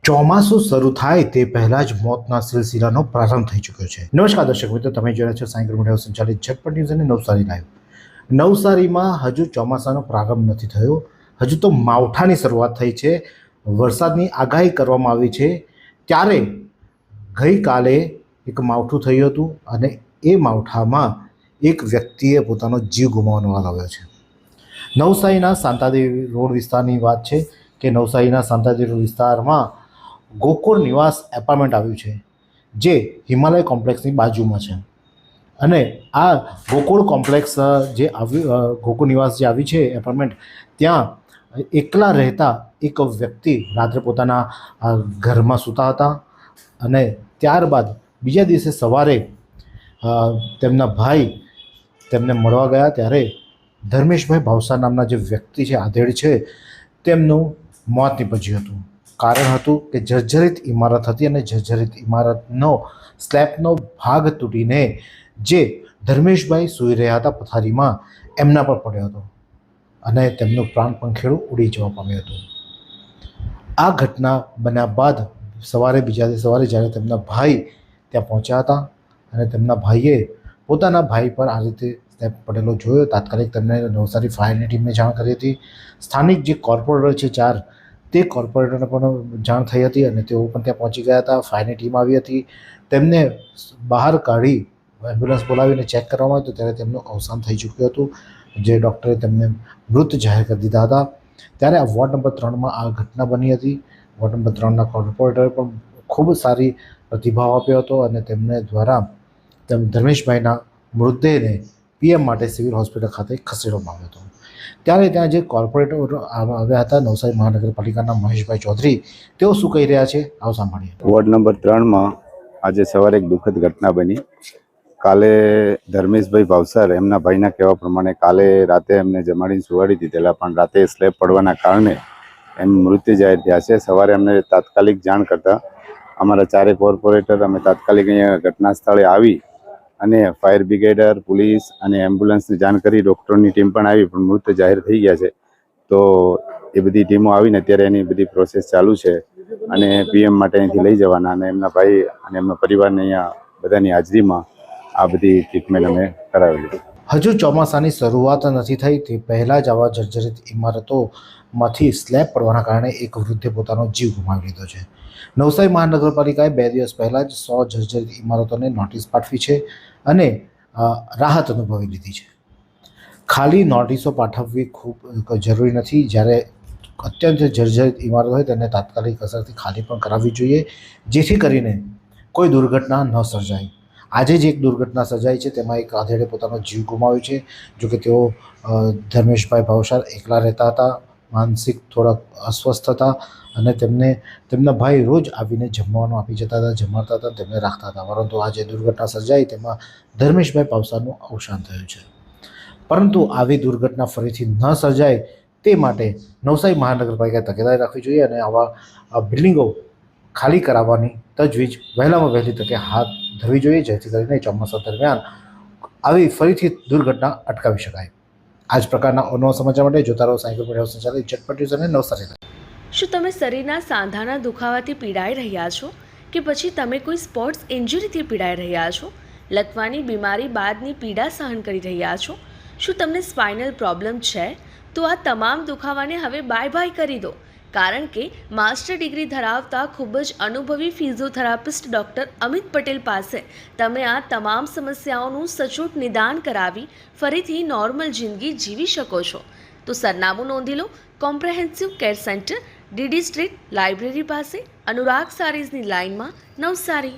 ચોમાસું શરૂ થાય તે પહેલા જ મોતના સિલસિલાનો પ્રારંભ થઈ ચૂક્યો છે। નમસ્કાર દર્શક મિત્રો, તમે જોઈ રહ્યા છો સાયકલ મીડિયા સંચાલિત ઝટપટ ન્યૂઝ અને નવસારી લાઈવ। નવસારીમાં હજુ ચોમાસાનો પ્રારંભ નથી થયો, હજુ તો માવઠાની શરૂઆત થઈ છે। વરસાદની આગાહી કરવામાં આવી છે, ત્યારે ગઈકાલે એક માવઠું થયું હતું અને એ માવઠામાં એક વ્યક્તિએ પોતાનો જીવ ગુમાવવાનો વારો આવ્યો છે। નવસારીના શાંતાદેવી રોડ વિસ્તારની વાત છે કે નવસારીના શાંતાદેવી રોડ વિસ્તારમાં ગોકુળ નિવાસ એપાર્ટમેન્ટ આવ્યું છે, જે હિમાલય કોમ્પ્લેક્સની બાજુમાં છે। અને આ ગોકુળ કોમ્પ્લેક્સ જે આવ્યું, ગોકુળ નિવાસ જે આવી છે એપાર્ટમેન્ટ, ત્યાં એકલા રહેતા એક વ્યક્તિ રાત્રે પોતાના ઘરમાં સૂતા હતા અને ત્યારબાદ બીજા દિવસે સવારે તેમના ભાઈ તેમને મળવા ગયા, ત્યારે ધર્મેશભાઈ ભાવસાર નામના જે વ્યક્તિ છે, આધેડ છે, તેમનું મોત નીપજ્યું હતું। કારણ હતું કે જર્જરિત ઇમારત હતી અને જર્જરિત ઇમારતનો સ્લેબનો ભાગ તૂટીને જે ધર્મેશભાઈ સૂઈ રહ્યા હતા પથારીમાં, એમના પર પડ્યો હતો અને તેમનું પ્રાણ પંખેડું ઉડી જવા પામ્યું હતું। આ ઘટના બન્યા બાદ બીજા દિવસે સવારે જ્યારે તેમના ભાઈ ત્યાં પહોંચ્યા હતા અને તેમના ભાઈએ પોતાના ભાઈ પર આ રીતે સ્લેબ પડેલો જોયો, તાત્કાલિક તેમને નવસારી ફાયરની ટીમને જાણ કરી હતી। સ્થાનિક જે કોર્પોરેટર છે 4, તે કોર્પોરેટરને પણ જાણ થઈ હતી અને તેઓ પણ ત્યાં પહોંચી ગયા હતા। ફાયરની ટીમ આવી હતી, તેમને બહાર કાઢી એમ્બ્યુલન્સ બોલાવીને ચેક કરવામાં આવ્યું ત્યારે તેમનું અવસાન થઈ ચૂક્યું હતું, જે ડૉક્ટરે તેમને મૃત જાહેર કરી દીધા હતા। ત્યારે આ વોર્ડ નંબર 3માં આ ઘટના બની હતી। વોર્ડ નંબર 3ના કોર્પોરેટરે પણ ખૂબ સારી પ્રતિભાવ આપ્યો હતો અને તેમને દ્વારા ધર્મેશભાઈના મૃતદેહને પીએમ માટે સિવિલ હોસ્પિટલ ખાતે ખસેડવામાં આવ્યો હતો। ત્યારે ત્યાં જે કોર્પોરેટર આવ્યા હતા નવસારી મહાનગરપાલિકાના મહેશભાઈ ચૌધરી, તેઓ શું કહી રહ્યા છે આવો સાંભળીએ। વોર્ડ નંબર 3માં આજે સવારે એક દુઃખદ ઘટના બની। કાલે ધર્મેશભાઈ ભાવસાર એમના ભાઈના કહેવા પ્રમાણે કાલે રાતે એમને જમાડીને સુવાડી દીધેલા, પણ રાતે સ્લેબ પડવાના કારણે એમ મૃત્યુ જાહેર થયા છે। સવારે અમને તાત્કાલિક જાણ કરતા અમારા 4 કોર્પોરેટર અમે તાત્કાલિક અહીંયા ઘટના સ્થળે આવી અને ફાયર બ્રિગેડર, પોલીસ અને એમ્બ્યુલન્સને જાણ કરી, ડૉક્ટરની ટીમ પણ આવી, પણ મૃત જાહેર થઈ ગયા છે। તો એ બધી ટીમો આવીને અત્યારે એની બધી પ્રોસેસ ચાલુ છે અને પીએમ માટે અહીંથી લઈ જવાના અને એમના ભાઈ અને એમના પરિવારને અહીંયા બધાની હાજરીમાં આ બધી ટ્રીટમેન્ટ અમે કરાવેલી છે। હજુ ચોમાસાની શરૂઆત નથી થઈ તે પહેલાં જ આવા જર્જરિત ઇમારતોમાંથી સ્લેબ પડવાના કારણે એક વૃદ્ધે પોતાનો જીવ ગુમાવી લીધો છે। નવસારી મહાનગરપાલિકાએ 2 દિવસ પહેલાં જ 100 જર્જરિત ઇમારતોને નોટિસ પાઠવી છે અને રાહત અનુભવી લીધી છે। ખાલી નોટિસો પાઠવવી ખૂબ જરૂરી નથી, જ્યારે અત્યંત જર્જરિત ઇમારત હોય તેને તાત્કાલિક અસરથી ખાલી પણ કરાવવી જોઈએ, જેથી કરીને કોઈ દુર્ઘટના ન સર્જાય। આજે જ એક દુર્ઘટના સર્જાઈ છે, તેમાં એક આધેડે પોતાનો જીવ ગુમાવ્યો છે। જોકે તેઓ ધર્મેશભાઈ ભાવસાર એકલા રહેતા હતા, માનસિક થોડાક અસ્વસ્થ હતા અને તેમના ભાઈ રોજ આવીને જમવાનું આપી જતા હતા, જમાડતા હતા, તેમને રાખતા હતા, પરંતુ આજે દુર્ઘટના સર્જાઈ તેમાં ધર્મેશભાઈ ભાવસારનું અવસાન થયું છે। પરંતુ આવી દુર્ઘટના ફરીથી ન સર્જાય તે માટે નવસારી મહાનગરપાલિકાએ તકેદારી રાખવી જોઈએ અને આવા બિલ્ડિંગો ખાલી કરાવવાની તજવીજ વહેલામાં વહેલી તકે હાથ ધરવી જોઈએ, જેથી કરીને ચોમાસા દરમિયાન આવી ફરીથી દુર્ઘટના અટકાવી શકાય। આ જ પ્રકારના અવનવા સમાચાર માટે જોતા રહો સાયકલ મીડિયા સંચાલિત ઝટપટ ન્યૂઝ અને નવસારી। શું તમે શરીરના સાંધાના દુખાવાથી પીડાઈ રહ્યા છો કે પછી તમે કોઈ સ્પોર્ટ્સ ઇન્જરીથી પીડાઈ રહ્યા છો? લકવાની બીમારી બાદની પીડા સહન કરી રહ્યા છો? શું તમને સ્પાઇનલ પ્રોબ્લેમ છે? તો આ તમામ દુખાવાને હવે બાય બાય કરી દો, કારણ કે માસ્ટર ડિગ્રી ધરાવતા ખૂબ જ અનુભવી ફિઝિયોથેરાપિસ્ટ ડૉક્ટર અમિત પટેલ પાસે તમે આ તમામ સમસ્યાઓનું સચોટ નિદાન કરાવી ફરીથી નોર્મલ જિંદગી જીવી શકો છો। તો સરનામું નોંધી લો, comprehensive care centre, DD street, library પાસે, અનુરાગ સારીઝની લાઇનમાં, નવસારી।